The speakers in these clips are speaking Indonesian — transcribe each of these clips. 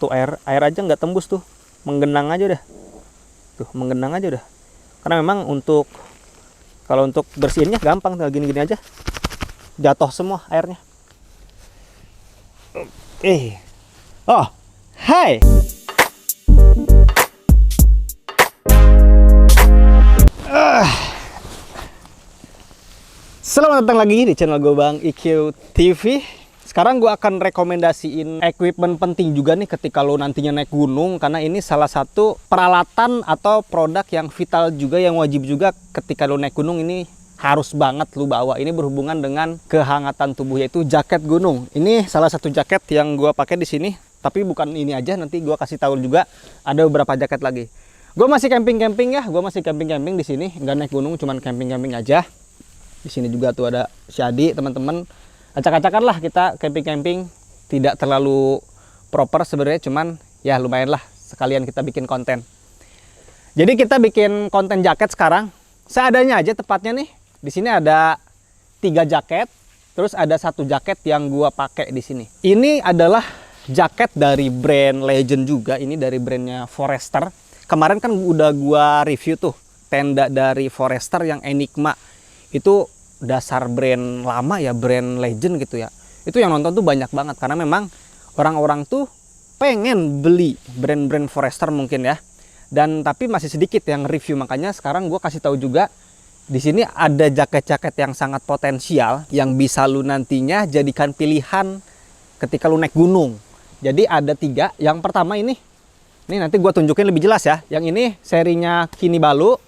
Tuh air aja nggak tembus tuh, menggenang aja udah. Tuh menggenang aja udah. Karena memang kalau untuk bersihinnya gampang, tinggal gini-gini aja. Jatuh semua airnya. Oh, hai. Selamat datang lagi di channel gue Bang IQ TV. Sekarang gue akan rekomendasiin equipment penting juga nih ketika lo nantinya naik gunung. Karena ini salah satu peralatan atau produk yang vital juga, yang wajib juga ketika lo naik gunung. Ini harus banget lo bawa. Ini berhubungan dengan kehangatan tubuh, yaitu jaket gunung. Ini salah satu jaket yang gue pakai di sini. Tapi bukan ini aja, nanti gue kasih tahu juga ada beberapa jaket lagi. Gue masih camping-camping ya, gue masih camping-camping di sini. Nggak naik gunung, cuman camping-camping aja. Di sini juga tuh ada si Adi, teman-teman. Acak-acakan lah kita camping-camping, tidak terlalu proper sebenarnya, cuman ya lumayan lah sekalian kita bikin konten. Jadi kita bikin konten jaket sekarang seadanya aja tepatnya nih. Di sini ada 3 jaket, terus ada 1 jaket yang gua pakai di sini. Ini adalah jaket dari brand Legend juga, ini dari brandnya Forester. Kemarin kan udah gua review tuh tenda dari Forester yang Enigma. Itu dasar brand lama ya, brand Legend gitu ya. Itu yang nonton tuh banyak banget karena memang orang-orang tuh pengen beli brand-brand Forester mungkin ya. Dan tapi masih sedikit yang review, makanya sekarang gue kasih tahu juga di sini ada jaket-jaket yang sangat potensial yang bisa lu nantinya jadikan pilihan ketika lu naik gunung. Jadi ada 3. Yang pertama ini nanti gue tunjukin lebih jelas ya. Yang ini serinya Kinibalu,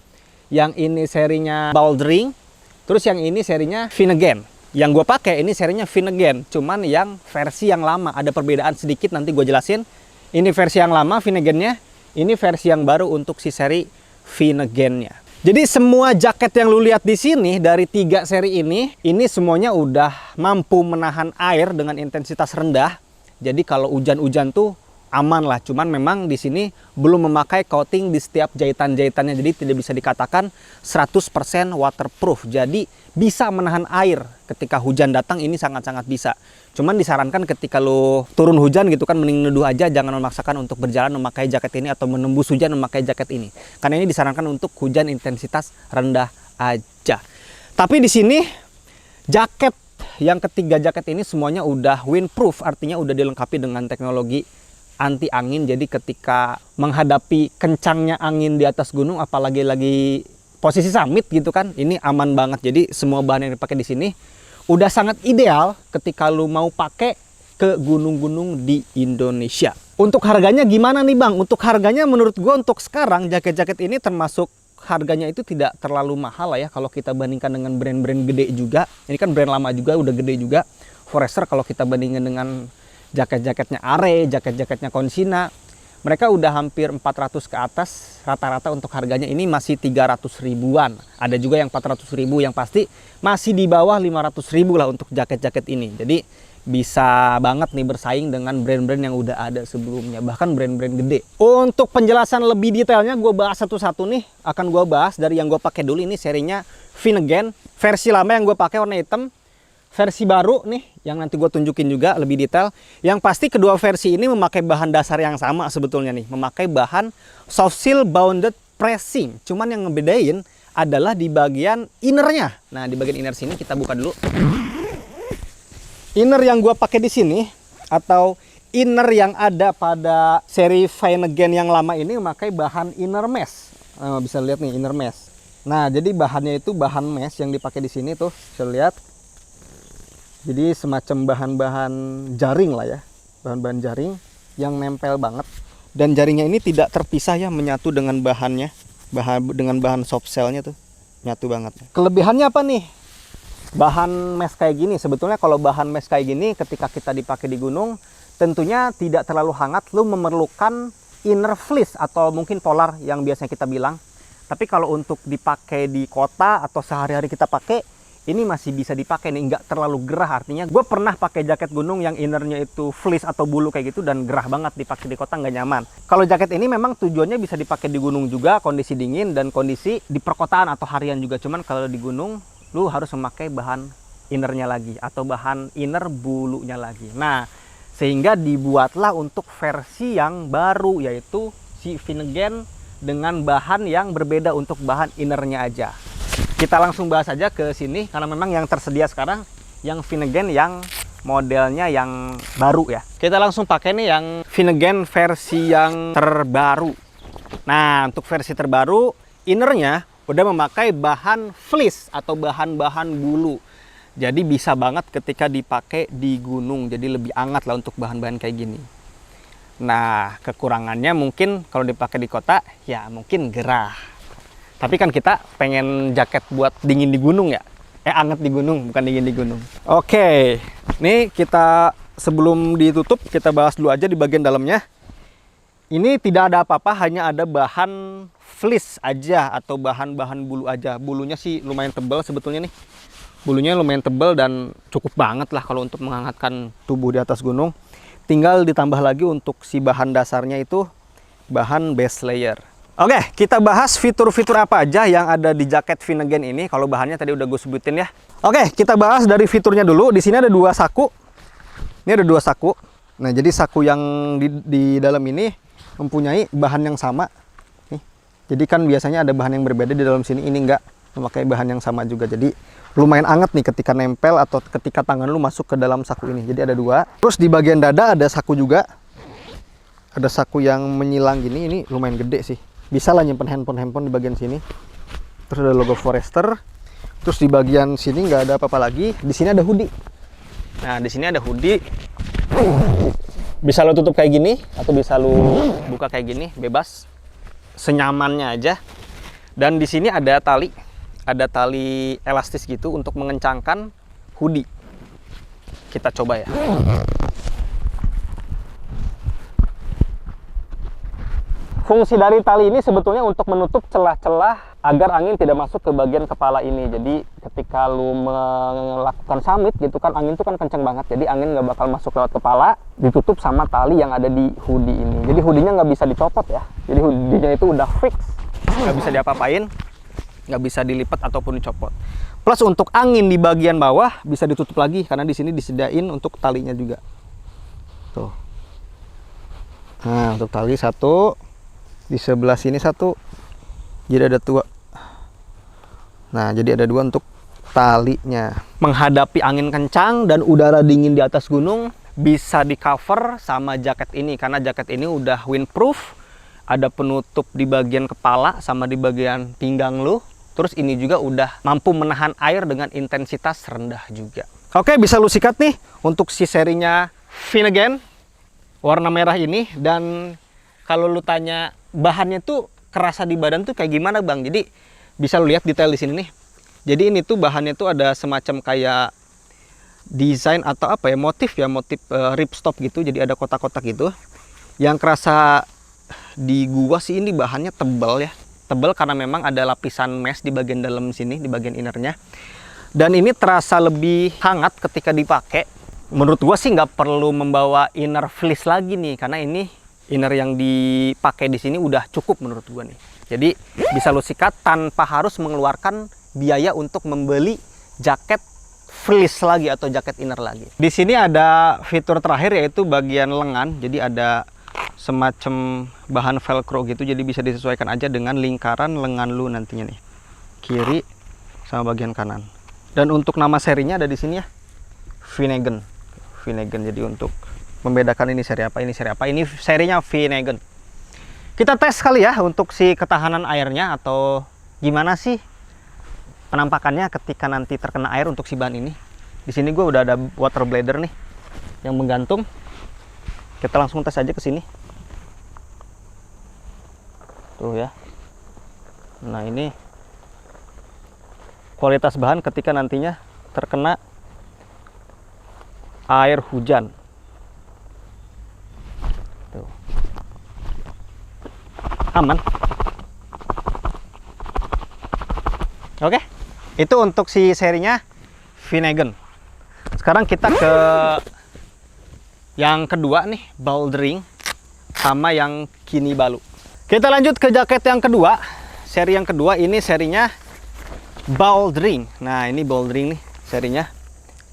yang ini serinya Bouldering. Terus yang ini serinya Finnegan. Yang gue pakai ini serinya Finnegan, cuman yang versi yang lama. Ada perbedaan sedikit, nanti gue jelasin. Ini versi yang lama Finnegannya, ini versi yang baru untuk si seri Finnegannya. Jadi semua jaket yang lu lihat di sini dari 3 seri ini semuanya udah mampu menahan air dengan intensitas rendah. Jadi kalau hujan-hujan tuh aman lah, cuman memang di sini belum memakai coating di setiap jahitan-jahitannya, jadi tidak bisa dikatakan 100% waterproof. Jadi bisa menahan air ketika hujan datang, ini sangat-sangat bisa. Cuman disarankan ketika lo turun hujan gitu kan, mending neduh aja, jangan memaksakan untuk berjalan memakai jaket ini atau menembus hujan memakai jaket ini. Karena ini disarankan untuk hujan intensitas rendah aja. Tapi di sini jaket yang ketiga jaket ini semuanya udah windproof, artinya udah dilengkapi dengan teknologi anti angin. Jadi ketika menghadapi kencangnya angin di atas gunung, apalagi lagi posisi summit gitu kan, ini aman banget. Jadi semua bahan yang dipakai di sini udah sangat ideal ketika lu mau pakai ke gunung-gunung di Indonesia. Untuk harganya gimana nih Bang? Untuk harganya menurut gua untuk sekarang jaket-jaket ini termasuk harganya itu tidak terlalu mahal lah ya kalau kita bandingkan dengan brand-brand gede juga. Ini kan brand lama juga, udah gede juga. Forester kalau kita bandingkan dengan jaket-jaketnya Are, jaket-jaketnya Konsina, mereka udah hampir 400 ke atas rata-rata. Untuk harganya ini masih 300 ribuan. Ada juga yang 400 ribu, yang pasti masih di bawah 500 ribu lah untuk jaket-jaket ini. Jadi bisa banget nih bersaing dengan brand-brand yang udah ada sebelumnya, bahkan brand-brand gede. Untuk penjelasan lebih detailnya gue bahas satu-satu nih. Akan gue bahas dari yang gue pakai dulu. Ini serinya Finnegan, versi lama yang gue pakai warna hitam. Versi baru nih yang nanti gue tunjukin juga lebih detail. Yang pasti kedua versi ini memakai bahan dasar yang sama sebetulnya nih. Memakai bahan soft seal bounded pressing. Cuman yang ngebedain adalah di bagian innernya. Nah, di bagian inner sini kita buka dulu. Inner yang gue pakai di sini atau inner yang ada pada seri Finnegan yang lama ini memakai bahan inner mesh. Nah, bisa lihat nih inner mesh. Nah, jadi bahannya itu bahan mesh yang dipakai di sini tuh. Bisa lihat. Jadi semacam bahan-bahan jaring lah ya, bahan-bahan jaring yang nempel banget, dan jaringnya ini tidak terpisah ya, menyatu dengan bahannya, dengan bahan soft shellnya tuh nyatu banget. Kelebihannya apa nih? Bahan mesh kayak gini, sebetulnya kalau bahan mesh kayak gini ketika kita dipakai di gunung tentunya tidak terlalu hangat, lu memerlukan inner fleece atau mungkin polar yang biasanya kita bilang. Tapi kalau untuk dipakai di kota atau sehari-hari kita pakai, ini masih bisa dipakai nih, nggak terlalu gerah. Artinya gue pernah pakai jaket gunung yang innernya itu fleece atau bulu kayak gitu, dan gerah banget dipakai di kota, nggak nyaman. Kalau jaket ini memang tujuannya bisa dipakai di gunung juga, kondisi dingin dan kondisi di perkotaan atau harian juga. Cuman kalau di gunung lu harus memakai bahan innernya lagi atau bahan inner bulunya lagi. Nah, Sehingga dibuatlah untuk versi yang baru, yaitu si Finnegan dengan bahan yang berbeda untuk bahan innernya aja. Kita langsung bahas aja ke sini, karena memang yang tersedia sekarang yang Finnegan yang modelnya yang baru ya. Kita langsung pakai nih yang Finnegan versi yang terbaru. Nah, untuk versi terbaru, innernya udah memakai bahan fleece atau bahan-bahan bulu. Jadi bisa banget ketika dipakai di gunung, jadi lebih hangat lah untuk bahan-bahan kayak gini. Nah, kekurangannya mungkin kalau dipakai di kota, ya mungkin gerah. Tapi kan kita pengen jaket buat dingin di gunung ya. Hangat di gunung, bukan dingin di gunung. Oke, nih kita sebelum ditutup, kita bahas dulu aja di bagian dalamnya. Ini tidak ada apa-apa, hanya ada bahan fleece aja atau bahan-bahan bulu aja. Bulunya sih lumayan tebal sebetulnya nih. Bulunya lumayan tebal dan cukup banget lah kalau untuk menghangatkan tubuh di atas gunung. Tinggal ditambah lagi untuk si bahan dasarnya itu bahan base layer. Oke, kita bahas fitur-fitur apa aja yang ada di jaket Finnegan ini. Kalau bahannya tadi udah gue sebutin ya. Oke, kita bahas dari fiturnya dulu. Di sini ada 2 saku. Ini ada 2 saku. Nah, jadi saku yang di dalam ini mempunyai bahan yang sama. Nih. Jadi kan biasanya ada bahan yang berbeda di dalam sini. Ini enggak memakai bahan yang sama juga. Jadi lumayan anget nih ketika nempel atau ketika tangan lu masuk ke dalam saku ini. Jadi ada 2. Terus di bagian dada ada saku juga. Ada saku yang menyilang gini. Ini lumayan gede sih. Bisa lah nyimpen handphone di bagian sini. Terus ada logo Forester. Terus di bagian sini nggak ada apa-apa lagi. Di sini ada hoodie. Nah, di sini ada hoodie. Bisa lo tutup kayak gini atau bisa lo buka kayak gini, bebas. Senyamannya aja. Dan di sini ada tali. Ada tali elastis gitu untuk mengencangkan hoodie. Kita coba ya. Fungsi dari tali ini sebetulnya untuk menutup celah-celah agar angin tidak masuk ke bagian kepala ini. Jadi ketika lu melakukan summit gitu kan, angin itu kan kenceng banget. Jadi angin nggak bakal masuk lewat kepala, ditutup sama tali yang ada di hoodie ini. Jadi hoodie-nya nggak bisa dicopot ya. Jadi hoodie-nya itu udah fix, nggak bisa diapa-apain, nggak bisa dilipat ataupun dicopot. Plus untuk angin di bagian bawah bisa ditutup lagi karena di sini disediain untuk talinya juga. Tuh. Nah, untuk tali 1. Di sebelah sini 1, jadi ada 2. Nah, jadi ada 2 untuk talinya. Menghadapi angin kencang dan udara dingin di atas gunung bisa di cover sama jaket ini, karena jaket ini udah windproof. Ada penutup di bagian kepala sama di bagian pinggang lu. Terus ini juga udah mampu menahan air dengan intensitas rendah juga. Oke, bisa lu sikat nih untuk si serinya Finnegan warna merah ini. Dan kalau lu tanya bahannya tuh kerasa di badan tuh kayak gimana bang, jadi bisa lu lihat detail di sini nih. Jadi ini tuh bahannya tuh ada semacam kayak desain atau apa ya, motif ripstop gitu. Jadi ada kotak-kotak gitu. Yang kerasa di gua sih ini bahannya tebal ya, tebal karena memang ada lapisan mesh di bagian dalam sini, di bagian innernya. Dan ini terasa lebih hangat ketika dipakai. Menurut gua sih nggak perlu membawa inner fleece lagi nih, karena ini inner yang dipakai di sini udah cukup menurut gua nih. Jadi bisa lo sikat tanpa harus mengeluarkan biaya untuk membeli jaket fleece lagi atau jaket inner lagi. Di sini ada fitur terakhir yaitu bagian lengan. Jadi ada semacam bahan velcro gitu. Jadi bisa disesuaikan aja dengan lingkaran lengan lu nantinya nih. Kiri sama bagian kanan. Dan untuk nama serinya ada di sini ya. Finnegan. Finnegan. Jadi untuk membedakan ini seri apa, ini seri apa. Ini serinya Finnegan. Kita tes kali ya untuk si ketahanan airnya atau gimana sih penampakannya ketika nanti terkena air untuk si bahan ini. Di sini gue udah ada water bladder nih yang menggantung. Kita langsung tes aja ke sini. Tuh ya. Nah, ini kualitas bahan ketika nantinya terkena air hujan. Tuh. Aman. Oke, itu untuk si serinya Finnegan. Sekarang kita ke yang kedua nih, Bouldering sama yang Kinibalu. Kita lanjut ke jaket yang kedua. Seri yang kedua ini serinya Bouldering. Nah, ini Bouldering nih serinya.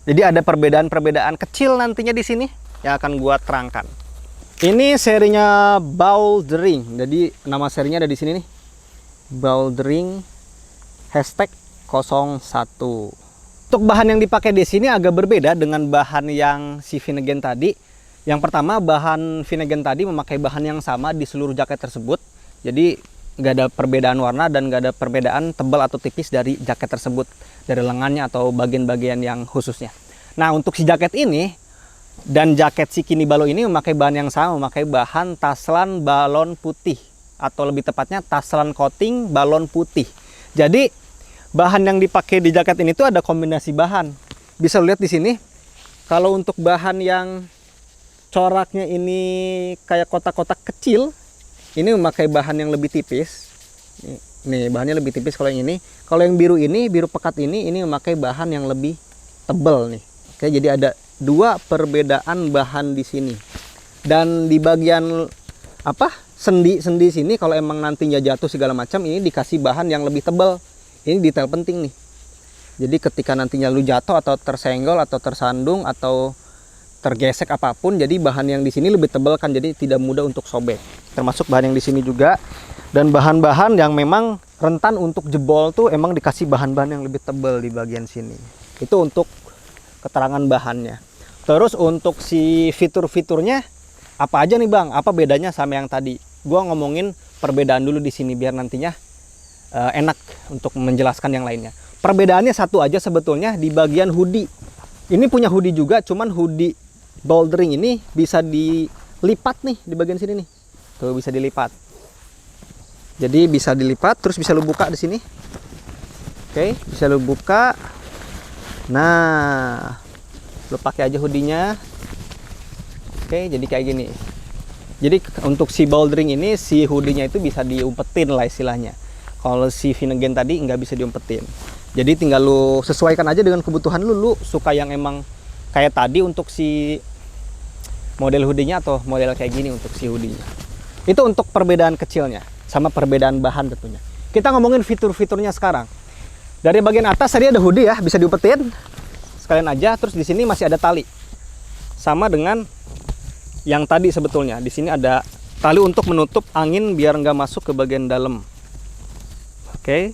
Jadi ada perbedaan-perbedaan kecil nantinya di sini. yang akan gua terangkan. Ini serinya Bouldering. Jadi nama serinya ada di sini nih. Bouldering hashtag 01. Untuk bahan yang dipakai di sini agak berbeda dengan bahan yang si Finnegan tadi. Yang pertama, bahan Finnegan tadi memakai bahan yang sama di seluruh jaket tersebut. Jadi nggak ada perbedaan warna dan nggak ada perbedaan tebal atau tipis dari jaket tersebut, dari lengannya atau bagian-bagian yang khususnya. Nah, untuk si jaket ini dan jaket si Kini Balo ini memakai bahan yang sama, memakai bahan Taslan balon putih, atau lebih tepatnya Taslan coating balon putih. Jadi bahan yang dipakai di jaket ini tuh ada kombinasi bahan. Bisa lihat di sini. Kalau untuk bahan yang coraknya ini kayak kotak-kotak kecil, ini memakai bahan yang lebih tipis. Nih, bahannya lebih tipis kalau yang ini. Kalau yang biru ini, biru pekat ini memakai bahan yang lebih tebal nih. Oke, jadi ada dua perbedaan bahan di sini. Dan di bagian sendi sini, kalau emang nantinya jatuh segala macam, ini dikasih bahan yang lebih tebal. Ini detail penting nih. Jadi ketika nantinya lu jatuh atau tersenggol atau tersandung atau tergesek apapun, jadi bahan yang di sini lebih tebal kan, jadi tidak mudah untuk sobek. Termasuk bahan yang di sini juga. Dan bahan-bahan yang memang rentan untuk jebol tuh emang dikasih bahan-bahan yang lebih tebal di bagian sini. Itu untuk keterangan bahannya. Terus untuk si fitur-fiturnya apa aja nih Bang? Apa bedanya sama yang tadi? Gua ngomongin perbedaan dulu di sini biar nantinya enak untuk menjelaskan yang lainnya. Perbedaannya satu aja sebetulnya di bagian hoodie. Ini punya hoodie juga, cuman hoodie Bouldering ini bisa dilipat nih di bagian sini nih. Tuh bisa dilipat. Jadi bisa dilipat, terus bisa lu buka di sini. Oke, bisa lu buka. Nah, lu pakai aja hoodie-nya. Oke, jadi kayak gini. Jadi untuk si Bouldering ini, si hoodie-nya itu bisa diumpetin lah istilahnya. Kalau si Finnegan tadi nggak bisa diumpetin. Jadi tinggal lu sesuaikan aja dengan kebutuhan lu. Lu suka yang emang kayak tadi untuk si model hoodie-nya atau model kayak gini untuk si hoodie-nya. Itu untuk perbedaan kecilnya sama perbedaan bahan tentunya. Kita ngomongin fitur-fiturnya sekarang. Dari bagian atas tadi ada hoodie ya, bisa diumpetin sekalian aja. Terus di sini masih ada tali. Sama dengan yang tadi sebetulnya. Di sini ada tali untuk menutup angin biar nggak masuk ke bagian dalam. Oke.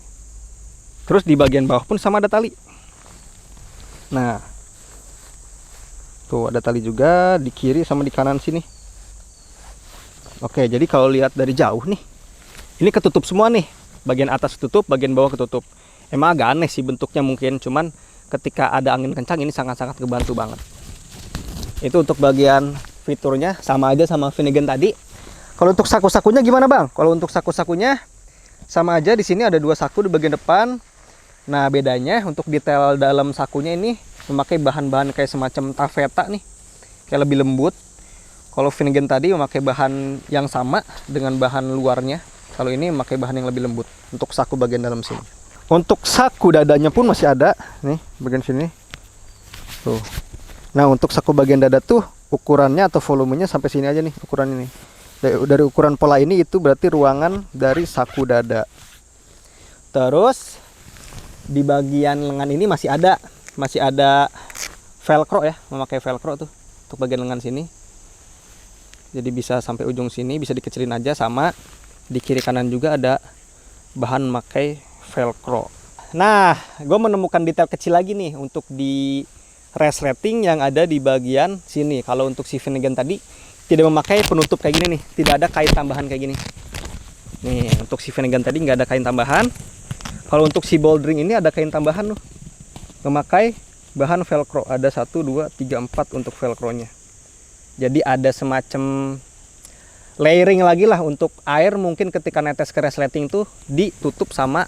Terus di bagian bawah pun sama ada tali. Nah, tuh ada tali juga di kiri sama di kanan sini. Oke, jadi kalau lihat dari jauh nih, ini ketutup semua nih. Bagian atas tutup, bagian bawah ketutup. Emang agak aneh sih bentuknya mungkin, cuman ketika ada angin kencang ini sangat-sangat ngebantu banget. Itu untuk bagian fiturnya sama aja sama Finnegan tadi. Kalau untuk saku-sakunya gimana Bang? Kalau untuk saku-sakunya sama aja, di sini ada dua saku di bagian depan. Nah, bedanya untuk detail dalam sakunya ini memakai bahan-bahan kayak semacam taffeta nih. Kayak lebih lembut. Kalau Finnegan tadi memakai bahan yang sama dengan bahan luarnya. Kalau ini memakai bahan yang lebih lembut untuk saku bagian dalam sini. Untuk saku dadanya pun masih ada nih bagian sini. Tuh. Nah, untuk saku bagian dada tuh ukurannya atau volumenya sampai sini aja nih ukuran ini. Dari ukuran pola ini itu berarti ruangan dari saku dada. Terus di bagian lengan ini masih ada velcro ya, memakai velcro tuh untuk bagian lengan sini. Jadi bisa sampai ujung sini, bisa dikecilin aja. Sama di kiri kanan juga ada bahan memakai velcro. Nah, gue menemukan detail kecil lagi nih untuk di resleting yang ada di bagian sini. Kalau untuk si Finnegan tadi tidak memakai penutup kayak gini nih, tidak ada kain tambahan kayak gini. Nih, untuk si Finnegan tadi nggak ada kain tambahan. Kalau untuk si Bouldering ini ada kain tambahan loh. Memakai bahan velcro, ada 1, 2, 3, 4 untuk velcronya. Jadi ada semacam layering lagi lah untuk air, mungkin ketika netes ke resleting tuh ditutup sama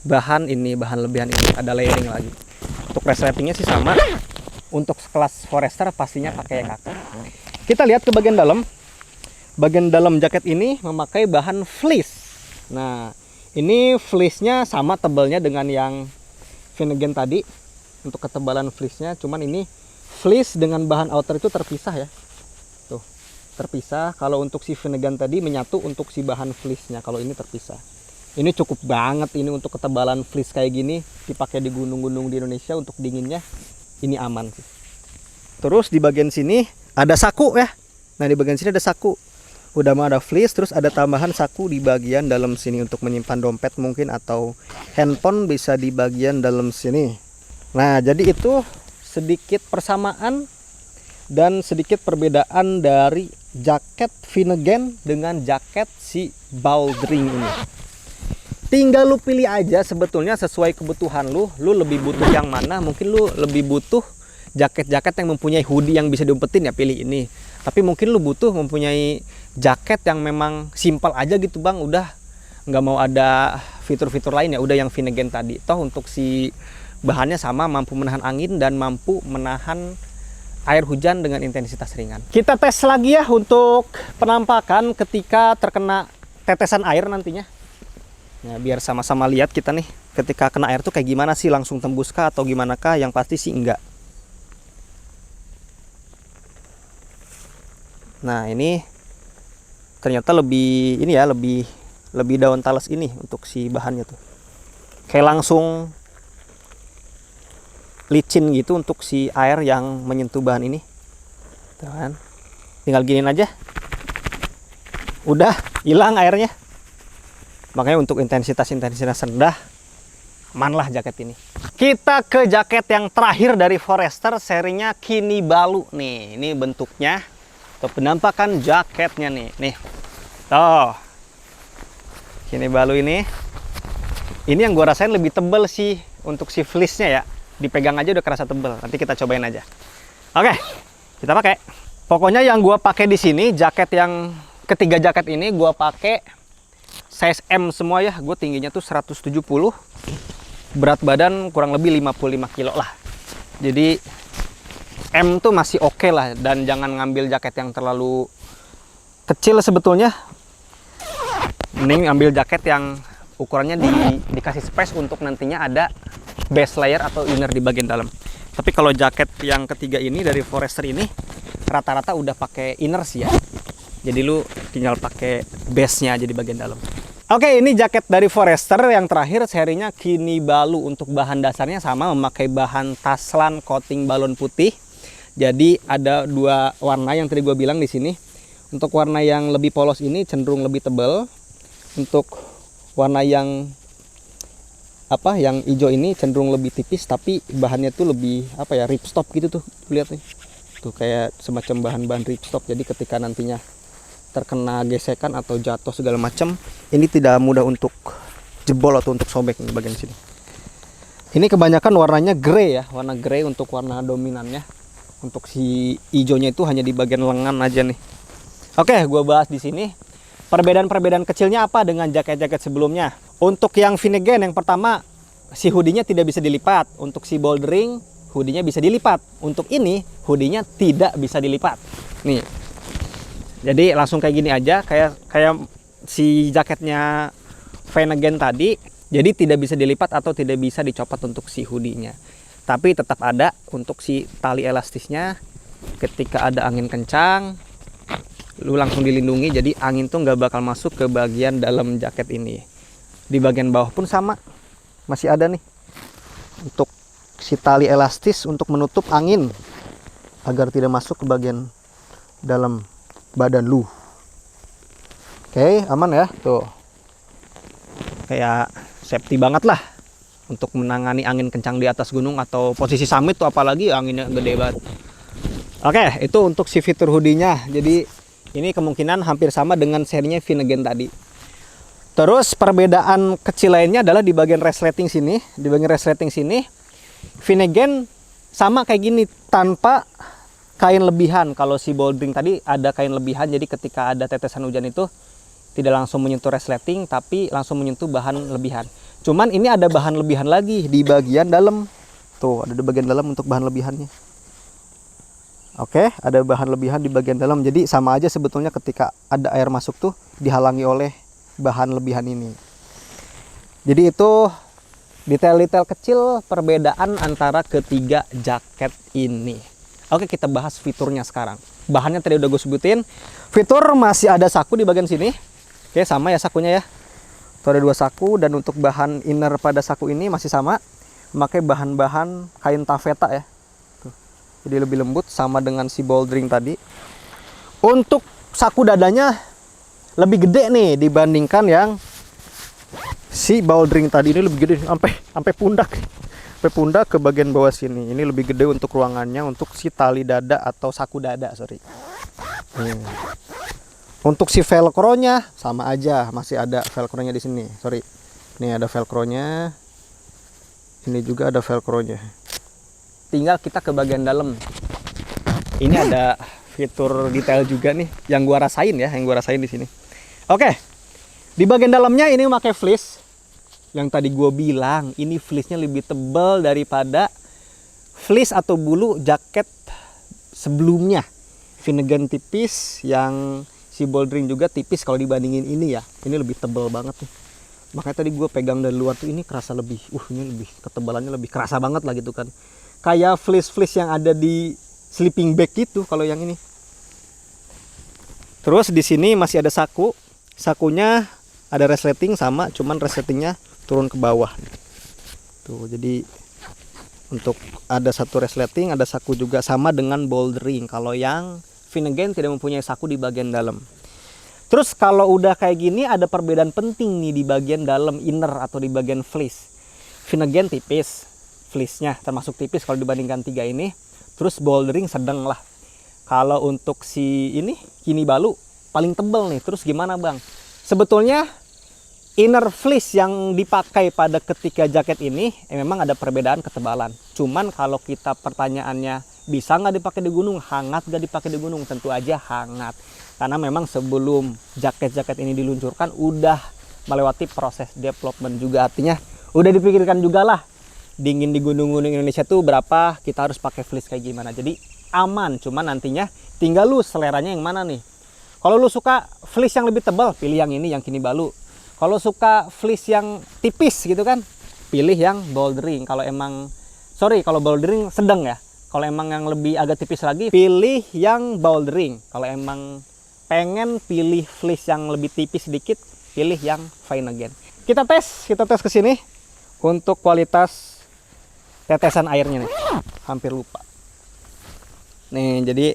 bahan ini, bahan lebihan ini, ada layering lagi. Untuk resletingnya sih sama. Untuk kelas Forester pastinya pakai yang kakak. Kita lihat ke bagian dalam. Bagian dalam jaket ini memakai bahan fleece. Nah, ini fleece-nya sama tebalnya dengan yang Finnegan tadi. Untuk ketebalan fleece-nya, cuman ini fleece dengan bahan outer itu terpisah ya. Tuh, terpisah. Kalau untuk si Finnegan tadi menyatu untuk si bahan fleece-nya. Kalau ini terpisah. Ini cukup banget ini untuk ketebalan fleece kayak gini, dipakai di gunung-gunung di Indonesia untuk dinginnya. Ini aman sih. Terus di bagian sini ada saku ya. Nah di bagian sini ada saku. Udah mah ada fleece, terus ada tambahan saku di bagian dalam sini untuk menyimpan dompet mungkin atau handphone bisa di bagian dalam sini. Nah jadi itu sedikit persamaan dan sedikit perbedaan dari jaket Finnegan dengan jaket si Baldring ini. Tinggal lu pilih aja sebetulnya sesuai kebutuhan lu. Lu lebih butuh yang mana? Mungkin lu lebih butuh jaket-jaket yang mempunyai hoodie yang bisa diumpetin, ya pilih ini. Tapi mungkin lu butuh mempunyai jaket yang memang simpel aja gitu bang, udah nggak mau ada fitur-fitur lain, ya udah yang Finnegan tadi. Toh untuk si bahannya sama, mampu menahan angin dan mampu menahan air hujan dengan intensitas ringan. Kita tes lagi ya untuk penampakan ketika terkena tetesan air nantinya. Nah, biar sama-sama lihat kita nih ketika kena air tuh kayak gimana sih, langsung tembus kah atau gimana kah? Yang pasti sih enggak. Nah ini ternyata lebih ini ya, lebih daun talas ini untuk si bahannya tuh. Kayak langsung licin gitu untuk si air yang menyentuh bahan ini. Tuh kan. Tinggal giniin aja. Udah hilang airnya. Makanya untuk intensitas rendah, aman lah jaket ini. Kita ke jaket yang terakhir dari Forester, serinya Kinibalu nih. Ini bentuknya. Tuh penampakan jaketnya nih. Nih. Tuh. Kinibalu ini. Ini yang gua rasain lebih tebel sih untuk si fleece-nya ya. Dipegang aja udah kerasa tebel. Nanti kita cobain aja. Oke, kita pakai. Pokoknya yang gua pakai di sini, jaket yang ketiga jaket ini gua pakai size M semua ya. Gue tingginya tuh 170, berat badan kurang lebih 55 kilo lah. Jadi M tuh masih oke lah, dan jangan ngambil jaket yang terlalu kecil sebetulnya. Mending ambil jaket yang ukurannya dikasih space untuk nantinya ada base layer atau inner di bagian dalam. Tapi kalau jaket yang ketiga ini dari Forester ini rata-rata udah pakai inner sih ya. Jadi lu tinggal pakai base-nya aja di bagian dalam. Oke, ini jaket dari Forester yang terakhir, serinya Kinibalu. Untuk bahan dasarnya sama, memakai bahan Taslan coating balon putih. Jadi ada dua warna yang tadi gue bilang di sini. Untuk warna yang lebih polos ini cenderung lebih tebal. Untuk warna yang hijau ini cenderung lebih tipis, tapi bahannya tuh lebih ripstop gitu tuh. Lihat nih. Tuh kayak semacam bahan-bahan ripstop. Jadi ketika nantinya terkena gesekan atau jatuh segala macam, ini tidak mudah untuk jebol atau untuk sobek di bagian sini. Ini kebanyakan warnanya grey ya, warna grey untuk warna dominannya. Untuk si hijaunya itu hanya di bagian lengan aja nih. Oke, gue bahas di sini perbedaan-perbedaan kecilnya apa dengan jaket-jaket sebelumnya. Untuk yang Finnegan yang pertama, si hoodie-nya tidak bisa dilipat. Untuk si Baldring, hoodie-nya bisa dilipat. Untuk ini, hoodie-nya tidak bisa dilipat. Nih. Jadi langsung kayak gini aja, kayak si jaketnya Finnegan tadi. Jadi tidak bisa dilipat atau tidak bisa dicopot untuk si hoodie-nya. Tapi tetap ada untuk si tali elastisnya. Ketika ada angin kencang, lu langsung dilindungi. Jadi angin tuh nggak bakal masuk ke bagian dalam jaket ini. Di bagian bawah pun sama, masih ada nih untuk si tali elastis untuk menutup angin agar tidak masuk ke bagian dalam badan lu. Oke, aman ya tuh, kayak safety banget lah untuk menangani angin kencang di atas gunung atau posisi summit tuh, apalagi anginnya gede banget. Oke, itu untuk si fitur hoodie-nya. Jadi ini kemungkinan hampir sama dengan serinya Finnegan tadi. Terus perbedaan kecil lainnya adalah di bagian resleting sini. Di bagian resleting sini Finnegan sama kayak gini tanpa kain lebihan. Kalau si Baldring tadi ada kain lebihan, jadi ketika ada tetesan hujan itu tidak langsung menyentuh resleting, tapi langsung menyentuh bahan lebihan. Cuman ini ada bahan lebihan lagi di bagian dalam. Tuh, ada di bagian dalam untuk bahan lebihannya. Oke, ada bahan lebihan di bagian dalam. Jadi sama aja sebetulnya ketika ada air masuk tuh dihalangi oleh bahan lebihan ini. Jadi itu detail-detail kecil perbedaan antara ketiga jaket ini. Oke, kita bahas fiturnya sekarang. Bahannya tadi udah gue sebutin. Fitur masih ada saku di bagian sini. Oke, sama ya sakunya ya. Tuh ada dua saku, dan untuk bahan inner pada saku ini masih sama. Memakai bahan-bahan kain taffeta ya. Tuh. Jadi lebih lembut sama dengan si bouldering tadi. Untuk saku dadanya lebih gede nih dibandingkan yang si bouldering tadi. Ini lebih gede sampai pundak. Sampai pundak ke bagian bawah sini. Ini lebih gede untuk ruangannya, untuk si tali dada atau saku dada, sorry. Untuk si velcro-nya sama aja, masih ada velcro-nya di sini. Sorry. Ini ada velcro-nya. Ini juga ada velcro-nya. Tinggal kita ke bagian dalam. Ini ada fitur detail juga nih yang gua rasain ya, yang gua rasain di sini. Oke. Di bagian dalamnya ini pakai fleece. Yang tadi gue bilang, ini fleece-nya lebih tebal daripada fleece atau bulu jaket sebelumnya. Finnegan tipis, yang si bouldering juga tipis kalau dibandingin ini ya. Ini lebih tebal banget nih. Makanya tadi gue pegang dari luar tuh ini kerasa lebih, ini lebih ketebalannya lebih kerasa banget lah gitu kan. Kayak fleece-fleece yang ada di sleeping bag gitu kalau yang ini. Terus di sini masih ada saku. Sakunya ada resleting sama, cuman resletingnya turun ke bawah tuh. Jadi untuk ada satu resleting, ada saku juga sama dengan bouldering. Kalau yang Finnegan tidak mempunyai saku di bagian dalam. Terus kalau udah kayak gini ada perbedaan penting nih di bagian dalam inner atau di bagian fleece. Finnegan tipis, fleece-nya termasuk tipis kalau dibandingkan tiga ini. Terus bouldering sedang lah. Kalau untuk si ini Kini Balu paling tebal nih. Terus gimana bang? Sebetulnya inner fleece yang dipakai pada ketika jaket ini memang ada perbedaan ketebalan. Cuman kalau kita pertanyaannya bisa nggak dipakai di gunung, hangat nggak dipakai di gunung, tentu aja hangat. Karena memang sebelum jaket-jaket ini diluncurkan udah melewati proses development juga, artinya udah dipikirkan juga lah dingin di gunung-gunung Indonesia tuh berapa, kita harus pakai fleece kayak gimana. Jadi aman, cuman nantinya tinggal lu seleranya yang mana nih. Kalau lu suka fleece yang lebih tebal, pilih yang ini, yang Kini Balu. Kalau suka fleece yang tipis gitu kan, pilih yang bouldering. Kalau bouldering sedang ya. Kalau emang yang lebih agak tipis lagi, pilih yang bouldering. Kalau emang pengen pilih fleece yang lebih tipis sedikit, pilih yang Finnegan. Kita tes ke sini untuk kualitas tetesan airnya nih. Hampir lupa. Nih, jadi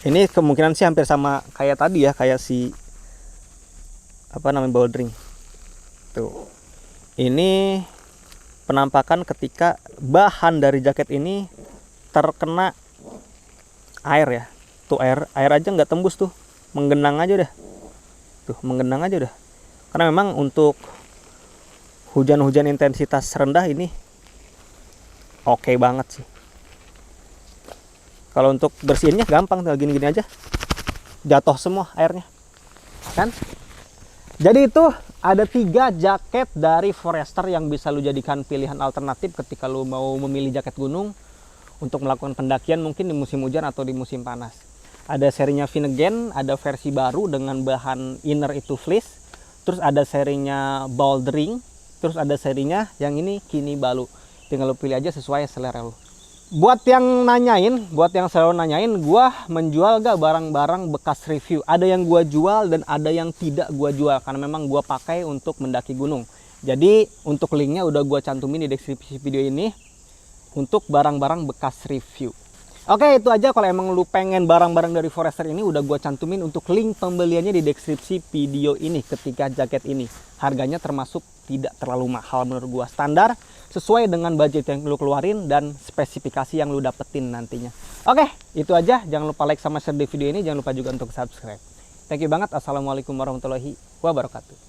ini kemungkinan sih hampir sama kayak tadi ya, kayak si bouldering. Tuh. Ini penampakan ketika bahan dari jaket ini terkena air ya. Tuh air aja nggak tembus tuh, menggenang aja dah. Tuh, menggenang aja dah. Karena memang untuk hujan-hujan intensitas rendah ini oke banget sih. Kalau untuk bersihinnya gampang, tinggal gini-gini aja. Jatuh semua airnya. Kan? Jadi itu ada 3 jaket dari Forester yang bisa lu jadikan pilihan alternatif ketika lu mau memilih jaket gunung untuk melakukan pendakian mungkin di musim hujan atau di musim panas. Ada serinya Finnegan, ada versi baru dengan bahan inner itu fleece. Terus ada serinya bouldering, terus ada serinya yang ini Kini Balu. Tinggal lu pilih aja sesuai selera lu. Buat yang selalu nanyain, gua menjual gak barang-barang bekas review. Ada yang gua jual dan ada yang tidak gua jual karena memang gua pakai untuk mendaki gunung. Jadi untuk linknya udah gua cantumin di deskripsi video ini untuk barang-barang bekas review. Oke, itu aja. Kalau emang lu pengen barang-barang dari Forester ini udah gua cantumin untuk link pembeliannya di deskripsi video ini ketika jaket ini. Harganya termasuk tidak terlalu mahal menurut gua, standar sesuai dengan budget yang lu keluarin dan spesifikasi yang lu dapetin nantinya. Oke, itu aja. Jangan lupa like sama share di video ini, jangan lupa juga untuk subscribe. Thank you banget. Assalamualaikum warahmatullahi wabarakatuh.